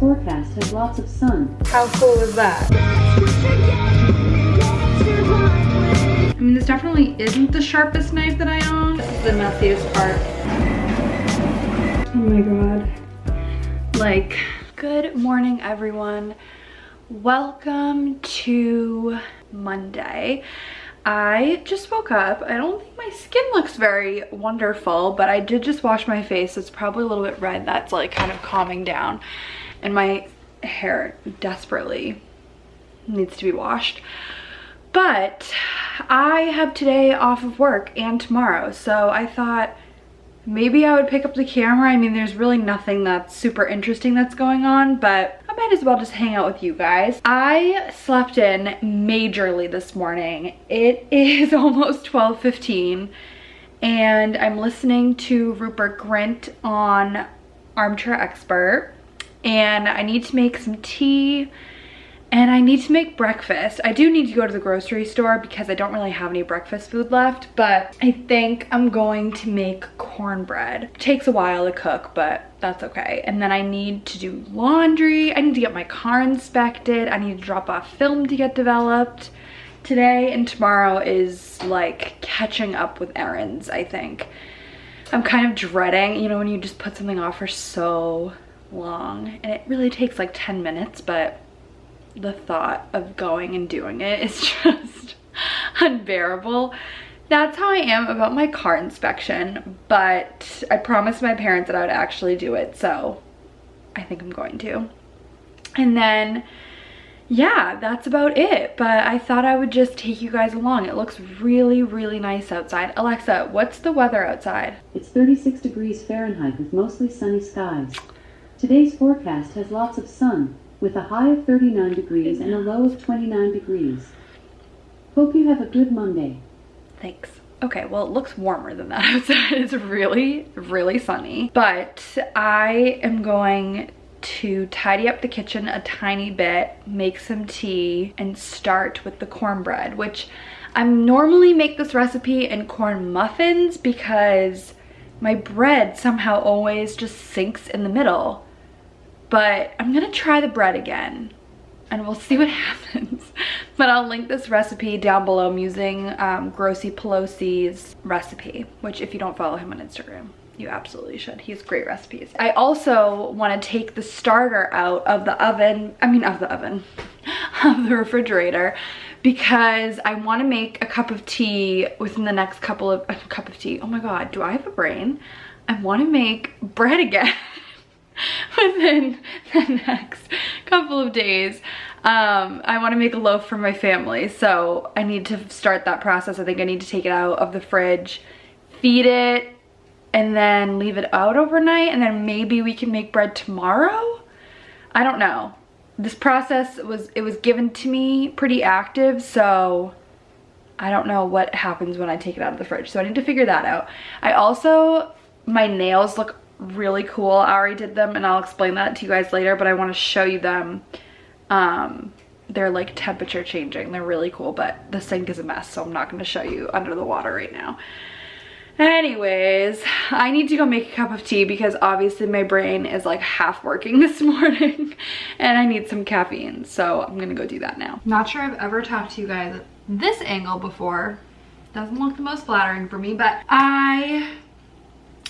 forecast has lots of sun. How cool is that? I mean, this definitely isn't the sharpest knife that I own. This is the messiest part. Oh my god. Like, good morning, everyone. Welcome to Monday. I just woke up. I don't think my skin looks very wonderful, but I did just wash my face. It's probably a little bit red. That's like kind of calming down. And my hair desperately needs to be washed. But I have today off of work and tomorrow. So I thought maybe I would pick up the camera. I mean, there's really nothing that's super interesting that's going on, but I might as well just hang out with you guys. I slept in majorly this morning. It is almost 12:15 and I'm listening to Rupert Grint on Armchair Expert, and I need to make some tea and I need to make breakfast. I do need to go to the grocery store because I don't really have any breakfast food left, but I think I'm going to make cornbread. It takes a while to cook, but that's okay. And then I need to do laundry. I need to get my car inspected. I need to drop off film to get developed. Today and tomorrow is like catching up with errands, I think. I'm kind of dreading, you know, when you just put something off for so long, and it really takes like 10 minutes, but the thought of going and doing it is just unbearable. That's how I am about my car inspection, but I promised my parents that I would actually do it, so I think I'm going to. And then, yeah, that's about it. But I thought I would just take you guys along. It looks really, really nice outside. Alexa, what's the weather outside? It's 36 degrees Fahrenheit with mostly sunny skies. Today's forecast has lots of sun, with a high of 39 degrees and a low of 29 degrees. Hope you have a good Monday. Thanks. Okay, well, it looks warmer than that outside. It's really, really sunny. But I am going to tidy up the kitchen a tiny bit, make some tea, and start with the cornbread, which I normally make this recipe in corn muffins because my bread somehow always just sinks in the middle. But I'm gonna try the bread again and we'll see what happens. But I'll link this recipe down below. I'm using Grossy Pelosi's recipe, which if you don't follow him on Instagram, you absolutely should. He has great recipes. I also want to take the starter out of the oven, of the refrigerator, because I want to make a cup of tea within the next oh my god, do I have a brain? I want to make bread again within the next couple of days. I want to make a loaf for my family, so I need to start that process. I think I need to take it out of the fridge, feed it, and then leave it out overnight, and then maybe we can make bread tomorrow. I don't know. This process was given to me pretty active, so I don't know what happens when I take it out of the fridge, so I need to figure that out. My nails look really cool. I already did them and I'll explain that to you guys later, but I want to show you them. They're like temperature changing. They're really cool, but the sink is a mess, so I'm not going to show you under the water right now. Anyways, I need to go make a cup of tea because obviously my brain is like half working this morning and I need some caffeine, so I'm gonna go do that now. Not sure I've ever talked to you guys at this angle before. Doesn't look the most flattering for me, but I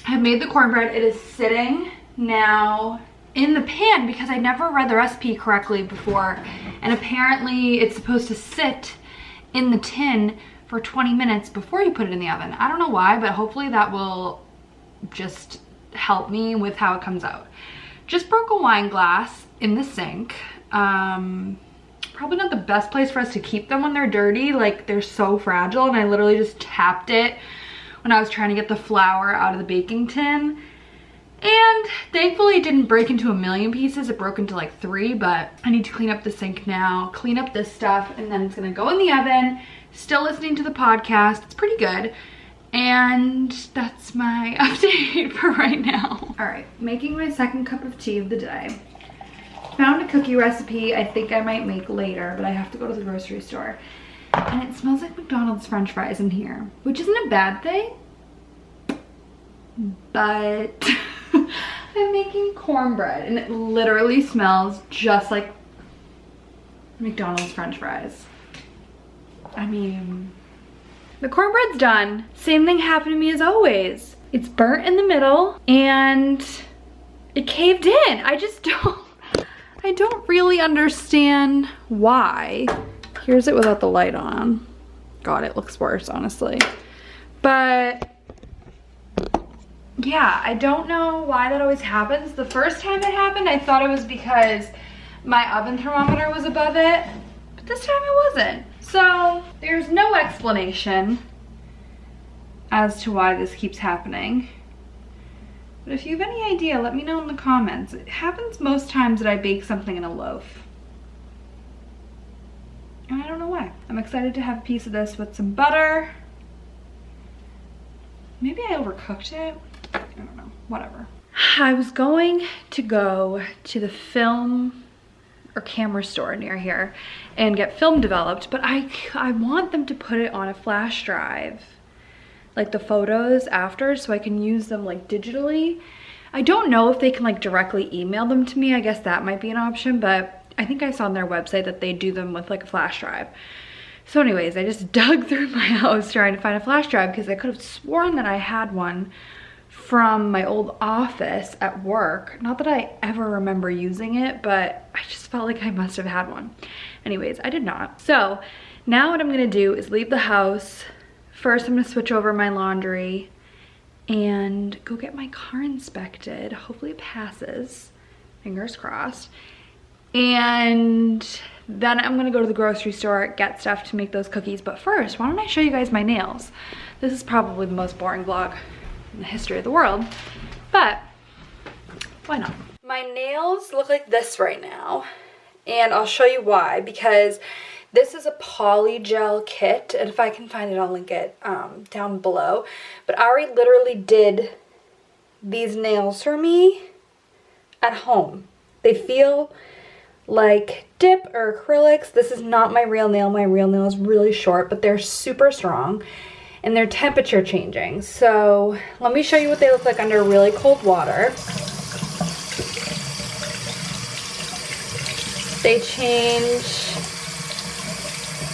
have made the cornbread. It is sitting now in the pan because I never read the recipe correctly before, and apparently it's supposed to sit in the tin for 20 minutes before you put it in the oven. I don't know why, but hopefully that will just help me with how it comes out. Just broke a wine glass in the sink. Probably not the best place for us to keep them when they're dirty. Like, they're so fragile, and I literally just tapped it when I was trying to get the flour out of the baking tin. And thankfully it didn't break into a million pieces. It broke into like 3, but I need to clean up the sink now, clean up this stuff, and then it's gonna go in the oven. Still listening to the podcast. It's pretty good. And that's my update for right now. All right, making my second cup of tea of the day. Found a cookie recipe I think I might make later, but I have to go to the grocery store. And it smells like McDonald's French fries in here, which isn't a bad thing, but I'm making cornbread and it literally smells just like McDonald's French fries. I mean, the cornbread's done. Same thing happened to me as always. It's burnt in the middle and it caved in. I don't really understand why. Here's it without the light on. God, it looks worse, honestly. But yeah, I don't know why that always happens. The first time it happened, I thought it was because my oven thermometer was above it, but this time it wasn't. So there's no explanation as to why this keeps happening. But if you have any idea, let me know in the comments. It happens most times that I bake something in a loaf. And I don't know why. I'm excited to have a piece of this with some butter. Maybe I overcooked it. I don't know, whatever. I was going to go to the film or camera store near here and get film developed, but I want them to put it on a flash drive, like the photos after, so I can use them like digitally. I don't know if they can like directly email them to me. I guess that might be an option, but I think I saw on their website that they do them with like a flash drive. So anyways, I just dug through my house trying to find a flash drive because I could have sworn that I had one from my old office at work. Not that I ever remember using it, but I just felt like I must have had one. Anyways, I did not. So now what I'm gonna do is leave the house. First, I'm gonna switch over my laundry and go get my car inspected. Hopefully it passes, fingers crossed. And then I'm gonna go to the grocery store, get stuff to make those cookies. But first, why don't I show you guys my nails? This is probably the most boring vlog in the history of the world, but why not? My nails look like this right now, and I'll show you why. Because this is a poly gel kit, and if I can find it, I'll link it down below. But Ari literally did these nails for me at home. They feel like dip or acrylics. This is not my real nail. My real nail is really short, but they're super strong and they're temperature changing. So let me show you what they look like under really cold water. They change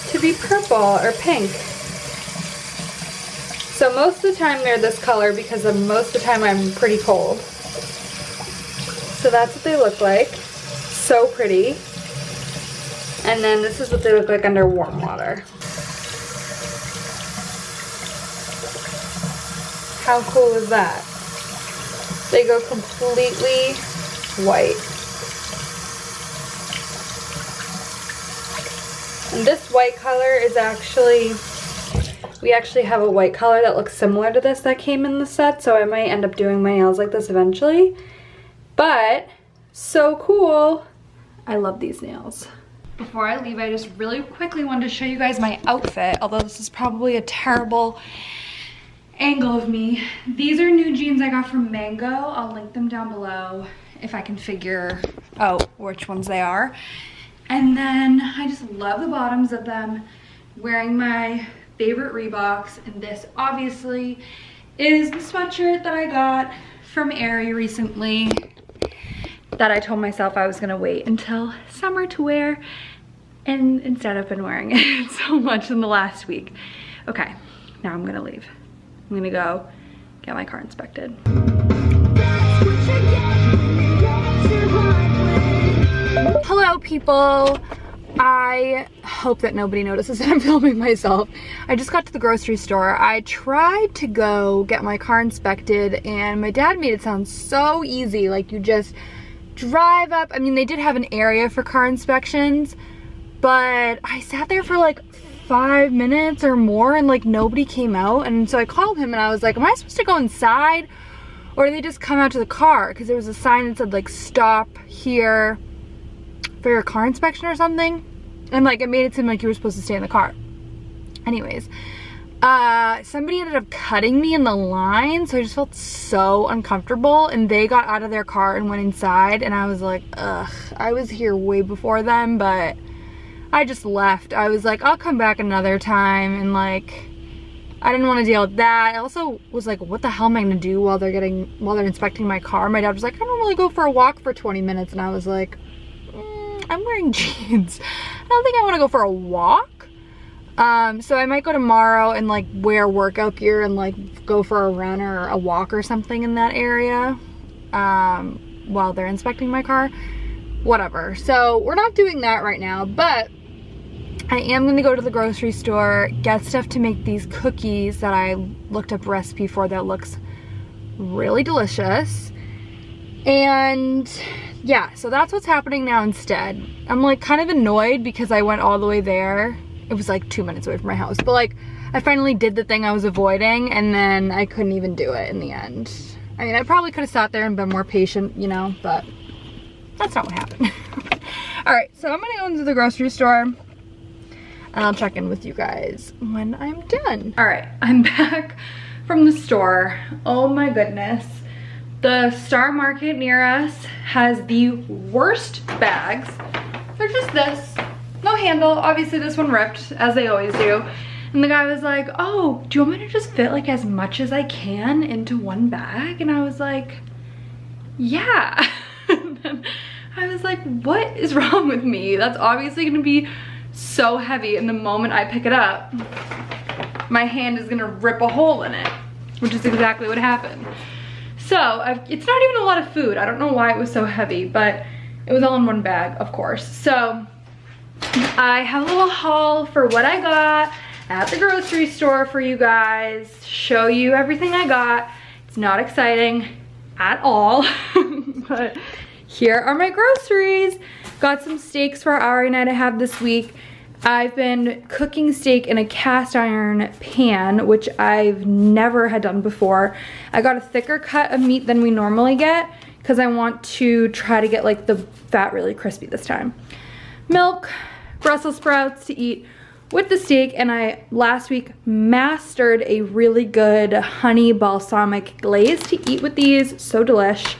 to be purple or pink. So most of the time they're this color because most of the time I'm pretty cold. So that's what they look like. So pretty. And then this is what they look like under warm water. How cool is that? They go completely white. And this white color is actually, we actually have a white color that looks similar to this that came in the set, so I might end up doing my nails like this eventually. But so cool. I love these nails. Before I leave, I just really quickly wanted to show you guys my outfit, although this is probably a terrible angle of me. These are new jeans I got from Mango. I'll link them down below if I can figure out which ones they are. And then I just love the bottoms of them. Wearing my favorite Reeboks, and this obviously is the sweatshirt that I got from Erin recently that I told myself I was gonna wait until summer to wear, and instead I've been wearing it so much in the last week. Okay, now I'm gonna leave. I'm gonna go get my car inspected. Hello people. I hope that nobody notices that I'm filming myself. I just got to the grocery store. I tried to go get my car inspected and my dad made it sound so easy. Like you just drive up. I mean, they did have an area for car inspections, but I sat there for like 5 minutes or more and like nobody came out. And so I called him and I was like, am I supposed to go inside or do they just come out to the car? Because there was a sign that said like stop here for your car inspection or something. And like it made it seem like you were supposed to stay in the car. Anyways, somebody ended up cutting me in the line, so I just felt so uncomfortable, and they got out of their car and went inside, and I was like, ugh, I was here way before them, but I just left. I was like, I'll come back another time and like I didn't want to deal with that. I also was like, what the hell am I gonna do while they're inspecting my car? My dad was like, I don't really go for a walk for 20 minutes. And I was like, I'm wearing jeans. I don't think I want to go for a walk. So I might go tomorrow and like wear workout gear and like go for a run or a walk or something in that area while they're inspecting my car. Whatever. So we're not doing that right now, but I am gonna go to the grocery store, get stuff to make these cookies that I looked up a recipe for that looks really delicious. And yeah, so that's what's happening now instead. I'm like kind of annoyed because I went all the way there. It was like 2 minutes away from my house, but like I finally did the thing I was avoiding and then I couldn't even do it in the end. I mean, I probably could have sat there and been more patient, you know, but that's not what happened. All right, so I'm gonna go into the grocery store and I'll check in with you guys when I'm done. All right, I'm back from the store. Oh my goodness. The Star Market near us has the worst bags. They're just this. No handle, obviously this one ripped, as they always do. And the guy was like, oh, do you want me to just fit like as much as I can into one bag? And I was like, yeah. And then I was like, what is wrong with me? That's obviously gonna be so heavy, and the moment I pick it up, my hand is gonna rip a hole in it, which is exactly what happened. So it's not even a lot of food. I don't know why it was so heavy, but it was all in one bag, of course. So I have a little haul for what I got at the grocery store for you guys, show you everything I got. It's not exciting at all, but here are my groceries. Got some steaks for Ari and I to have this week. I've been cooking steak in a cast iron pan, which I've never had done before. I got a thicker cut of meat than we normally get because I want to try to get like the fat really crispy this time. Milk, Brussels sprouts to eat with the steak, and I last week mastered a really good honey balsamic glaze to eat with these. So delish.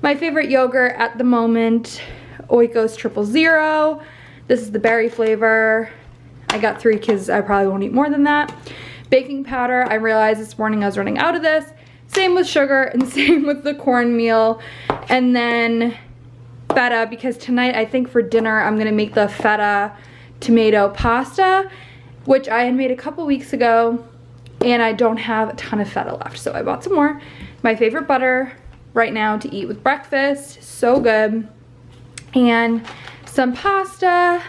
My favorite yogurt at the moment, Oikos 000. This is the berry flavor. I got 3 because I probably won't eat more than that. Baking powder, I realized this morning I was running out of this. Same with sugar and same with the cornmeal. And then feta, because tonight I think for dinner I'm gonna make the feta tomato pasta, which I had made a couple weeks ago, and I don't have a ton of feta left, so I bought some more. My favorite butter right now to eat with breakfast, so good. And some pasta,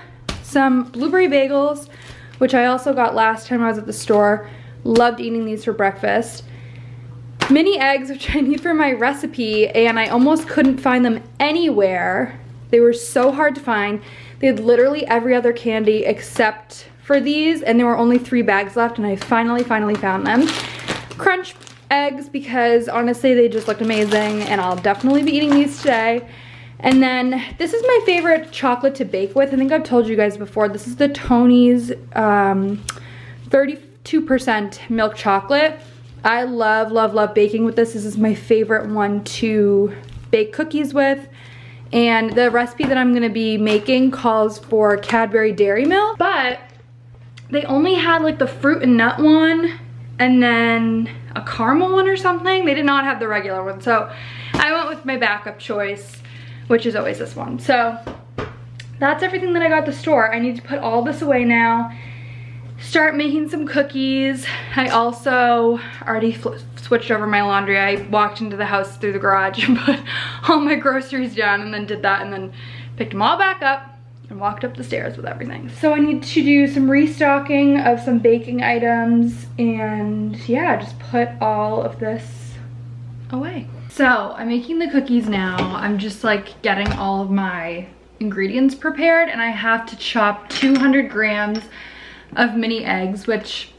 some blueberry bagels, which I also got last time I was at the store. Loved eating these for breakfast. Mini eggs, which I need for my recipe, and I almost couldn't find them anywhere. They were so hard to find. They had literally every other candy except for these, and there were only 3 bags left, and I finally found them. Crunch eggs, because honestly they just looked amazing, and I'll definitely be eating these today. And then this is my favorite chocolate to bake with. I think I've told you guys before. This is the Tony's 32% milk chocolate. I love baking with this. This is my favorite one to bake cookies with. And the recipe that I'm gonna be making calls for Cadbury Dairy Milk, but they only had like the fruit and nut one and then a caramel one or something. They did not have the regular one. So I went with my backup choice, which is always this one. So that's everything that I got at the store. I need to put all this away now, start making some cookies. I also already switched over my laundry. I walked into the house through the garage and put all my groceries down, and then did that, and then picked them all back up and walked up the stairs with everything. So I need to do some restocking of some baking items, and yeah, just put all of this away. So I'm making the cookies now. I'm just like getting all of my ingredients prepared, and I have to chop 200 grams of mini eggs, which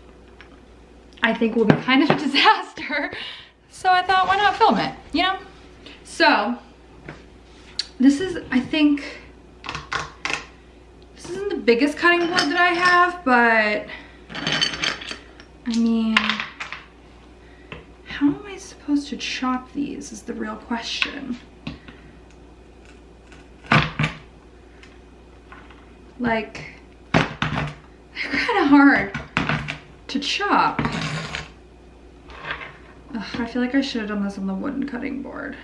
I think will be kind of a disaster. So I thought, why not film it, you know? So this is, I think, this isn't the biggest cutting board that I have, but I mean, how am I supposed to chop these is the real question. Like, they're kind of hard to chop. Ugh, I feel like I should have done this on the wooden cutting board.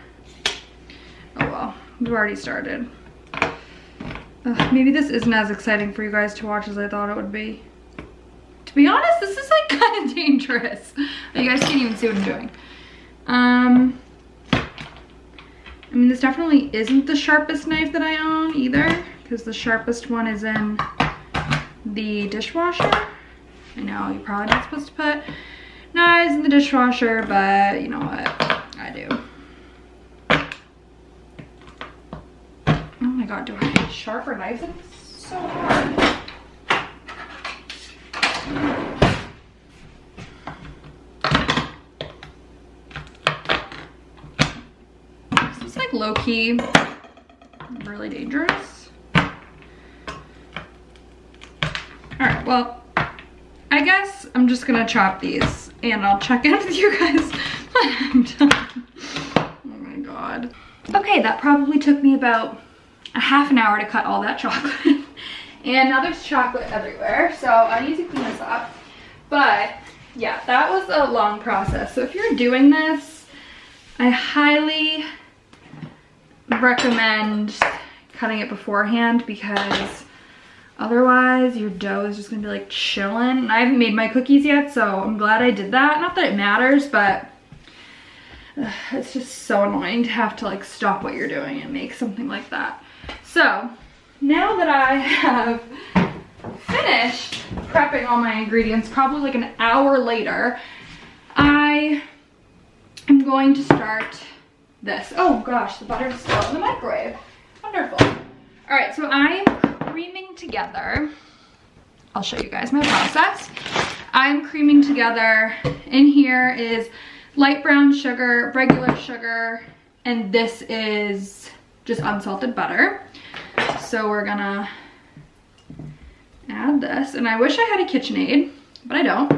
Oh well, we've already started. Ugh, maybe this isn't as exciting for you guys to watch as I thought it would be. To be honest, this is like kind of dangerous. You guys can't even see what I'm doing. I mean, this definitely isn't the sharpest knife that I own either, because the sharpest one is in the dishwasher. I know you're probably not supposed to put knives in the dishwasher, but you know what? I do. Oh my god, do I need sharper knives? It's so hard. This is like low-key really dangerous. Alright, well, I guess I'm just gonna chop these and I'll check in with you guys when I'm done. Oh my god. Okay, that probably took me about a half an hour to cut all that chocolate. And now there's chocolate everywhere, so I need to clean this up. But yeah, that was a long process. So if you're doing this, I highly recommend cutting it beforehand, because otherwise your dough is just gonna be like chilling. And I haven't made my cookies yet, so I'm glad I did that. Not that it matters, but it's just so annoying to have to like stop what you're doing and make something like that. So now that I have finished prepping all my ingredients, probably like an hour later, I am going to start this. Oh gosh, the butter's still in the microwave. Wonderful. All right, so I am creaming together. I'll show you guys my process. I'm creaming together. In here is light brown sugar, regular sugar, and this is just unsalted butter. So we're gonna add this, and I wish I had a KitchenAid, but I don't.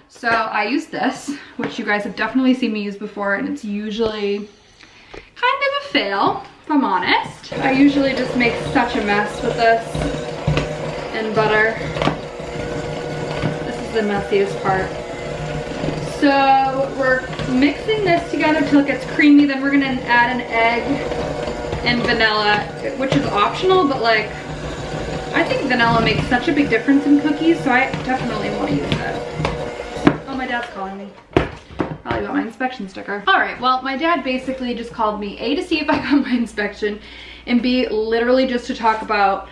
So I use this, which you guys have definitely seen me use before, and it's usually kind of a fail, if I'm honest. I usually just make such a mess with this and butter. This is the messiest part. So we're mixing this together till it gets creamy, then we're gonna add an egg and vanilla, which is optional, but like, I think vanilla makes such a big difference in cookies, so I definitely want to use it. Oh, my dad's calling me. Probably about my inspection sticker. All right, well, my dad basically just called me, A, to see if I got my inspection, and B, literally just to talk about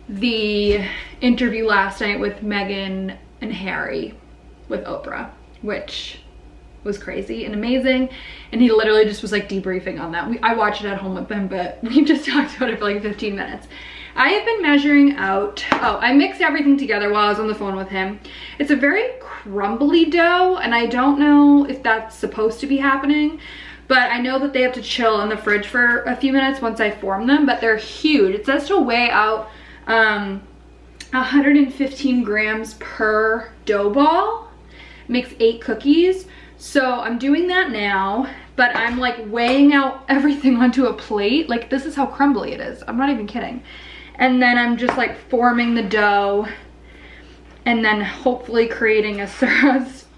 the interview last night with Meghan and Harry with Oprah, which was crazy and amazing, and he literally just was like debriefing on that. I watched it at home with him, but we just talked about it for like 15 minutes. I have been measuring out, I mixed everything together while I was on the phone with him. It's a very crumbly dough, and I don't know if that's supposed to be happening, but I know that they have to chill in the fridge for a few minutes once I form them, but they're huge. It says to weigh out 115 grams per dough ball. Makes 8 cookies. So I'm doing that now, but I'm like weighing out everything onto a plate. Like, this is how crumbly it is. I'm not even kidding. And then I'm just like forming the dough and then hopefully creating a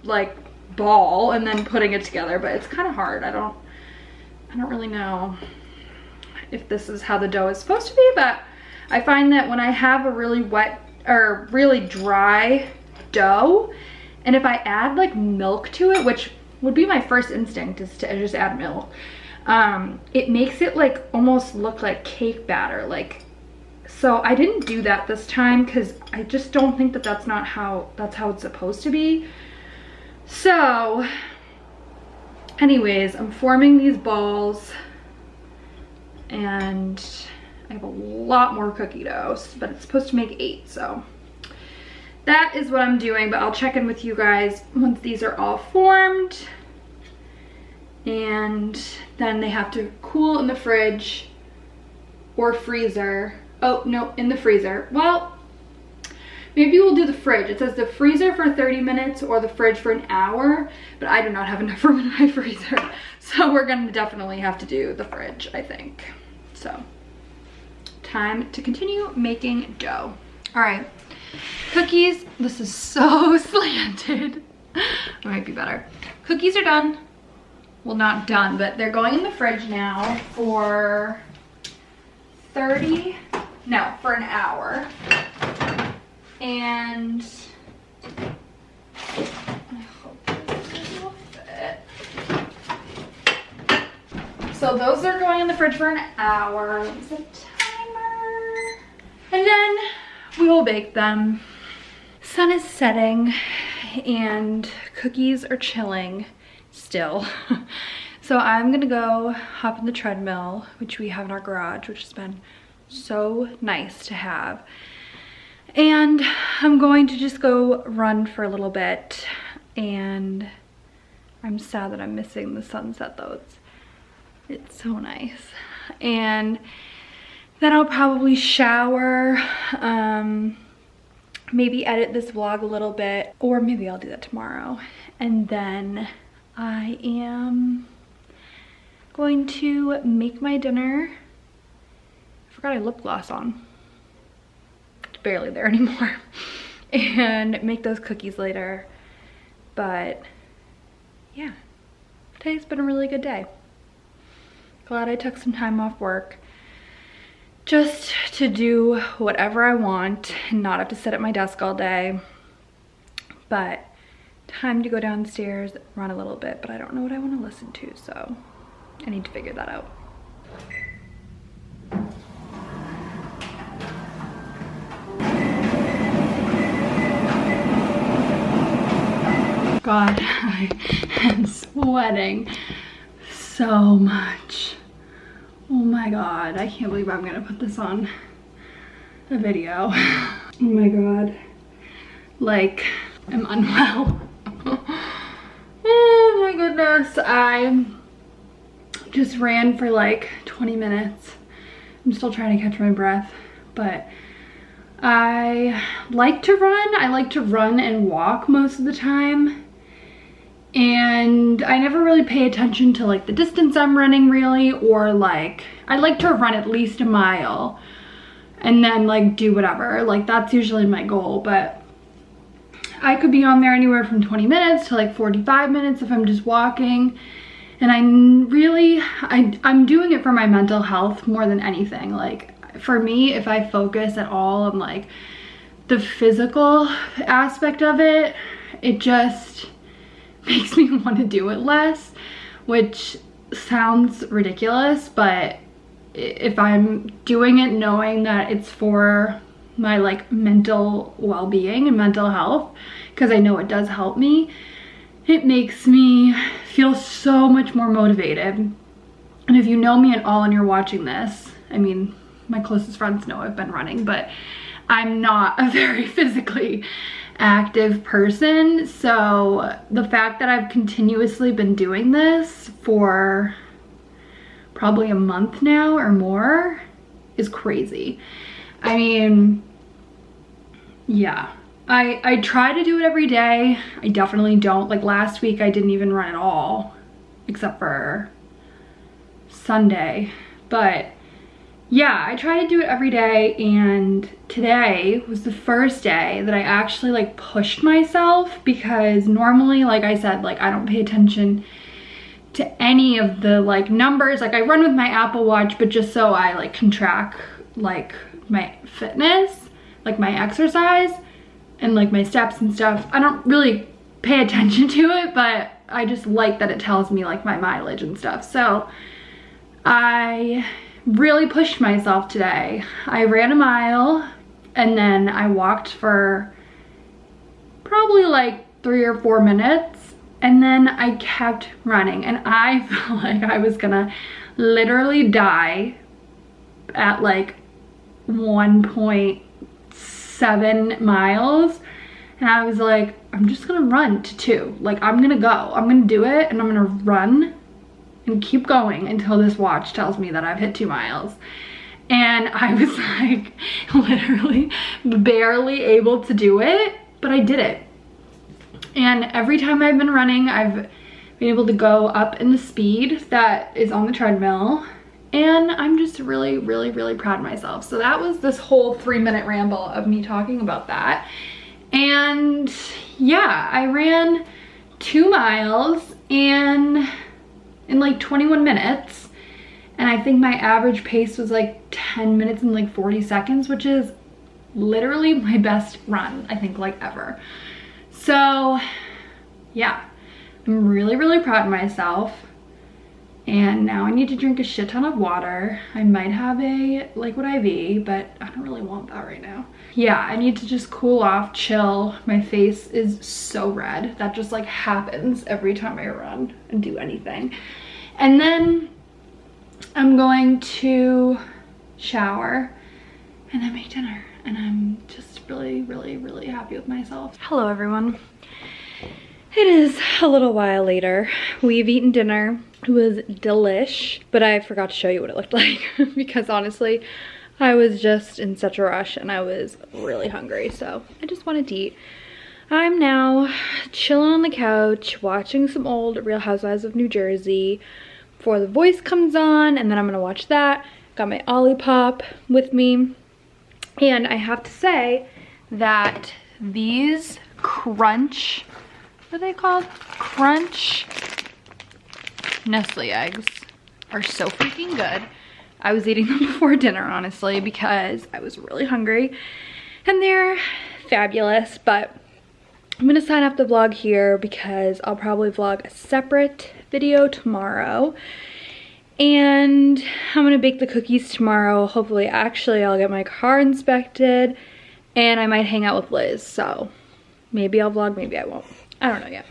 like ball and then putting it together. But it's kind of hard. I don't really know if this is how the dough is supposed to be, but I find that when I have a really wet or really dry dough, and if I add like milk to it, which would be my first instinct is to just add milk, it makes it like almost look like cake batter. Like, so I didn't do that this time because I just don't think that that's how it's supposed to be. So anyways, I'm forming these balls and I have a lot more cookie dough, but it's supposed to make 8, so that is what I'm doing, but I'll check in with you guys once these are all formed. And then they have to cool in the fridge or freezer. Oh, no, in the freezer. Well, maybe we'll do the fridge. It says the freezer for 30 minutes or the fridge for an hour, but I do not have enough room in my freezer. So we're gonna definitely have to do the fridge, I think. So, time to continue making dough. All right. Cookies, this is so slanted. It might be better. Cookies are done. well, not done, but they're going in the fridge now for for an hour. And I hope this will fit. So those are going in the fridge for an hour. It's a timer. And then we will bake them. Sun is setting and cookies are chilling still. So I'm gonna go hop in the treadmill, which we have in our garage, which has been so nice to have. And I'm going to just go run for a little bit. And I'm sad that I'm missing the sunset though. It's so nice. And then I'll probably shower, maybe edit this vlog a little bit, or maybe I'll do that tomorrow. And then I am going to make my dinner. I forgot I had lip gloss on. It's barely there anymore. And make those cookies later. But yeah, today's been a really good day. Glad I took some time off work just to do whatever I want and not have to sit at my desk all day. But time to go downstairs, run a little bit, but I don't know what I want to listen to, so I need to figure that out. God, I am sweating so much. Oh my God, I can't believe I'm gonna put this on a video. Oh my God, like, I'm unwell. Oh my goodness, I just ran for like 20 minutes. I'm still trying to catch my breath, but I like to run. I like to run and walk most of the time. And I never really pay attention to like the distance I'm running really, or like, I like to run at least a mile and then like do whatever. Like that's usually my goal, but I could be on there anywhere from 20 minutes to like 45 minutes if I'm just walking. And I'm doing it for my mental health more than anything. Like for me, if I focus at all on like the physical aspect of it, it just makes me want to do it less, which sounds ridiculous, but if I'm doing it knowing that it's for my like mental well-being and mental health, because I know it does help me, it makes me feel so much more motivated. And if you know me at all and you're watching this, I mean, my closest friends know I've been running, but I'm not a very physically active person. So the fact that I've continuously been doing this for probably a month now or more is crazy. I mean, yeah, I try to do it every day. I definitely don't. Like last week I didn't even run at all except for Sunday, but yeah, I try to do it every day, and today was the first day that I actually like pushed myself, because normally, like I said, like I don't pay attention to any of the like numbers. Like I run with my Apple Watch, but just so I like can track like my fitness, like my exercise and like my steps and stuff. I don't really pay attention to it, but I just like that it tells me like my mileage and stuff. So I really pushed myself today. I ran a mile and then I walked for probably like 3 or 4 minutes, and then I kept running, and I felt like I was gonna literally die at like 1.7 miles, and I was like, I'm just gonna run to 2. Like I'm gonna go, I'm gonna do it, and I'm gonna run and keep going until this watch tells me that I've hit 2 miles. And I was like literally barely able to do it, but I did it. And every time I've been running, I've been able to go up in the speed that is on the treadmill, and I'm just really, really, really proud of myself. So that was this whole 3-minute ramble of me talking about that. And yeah, I ran 2 miles, and in like 21 minutes. And I think my average pace was like 10 minutes and like 40 seconds, which is literally my best run, I think, like ever. So yeah, I'm really, really proud of myself. And now I need to drink a shit ton of water. I might have a liquid IV, but I don't really want that right now. Yeah, I need to just cool off, chill. My face is so red. That just like happens every time I run and do anything. And then I'm going to shower and then make dinner. And I'm just really, really, really happy with myself. Hello, everyone. It is a little while later. We've eaten dinner. It was delish, but I forgot to show you what it looked like because honestly, I was just in such a rush and I was really hungry, so I just wanted to eat. I'm now chilling on the couch, watching some old Real Housewives of New Jersey before The Voice comes on, and then I'm gonna watch that. Got my Olipop with me, and I have to say that these Crunch, what are they called? Crunch Nestle eggs are so freaking good. I was eating them before dinner, honestly, because I was really hungry, and they're fabulous. But I'm gonna sign up the vlog here because I'll probably vlog a separate video tomorrow, and I'm gonna bake the cookies tomorrow. Hopefully, actually, I'll get my car inspected, and I might hang out with Liz, so maybe I'll vlog, maybe I won't. I don't know yet.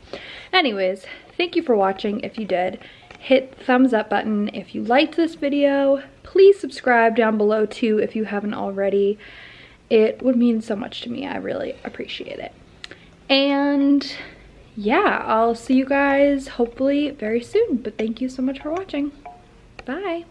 Anyways, thank you for watching. If you did, hit the thumbs up button. If you liked this video, please subscribe down below too if you haven't already. It would mean so much to me. I really appreciate it. And yeah, I'll see you guys hopefully very soon. But thank you so much for watching. Bye.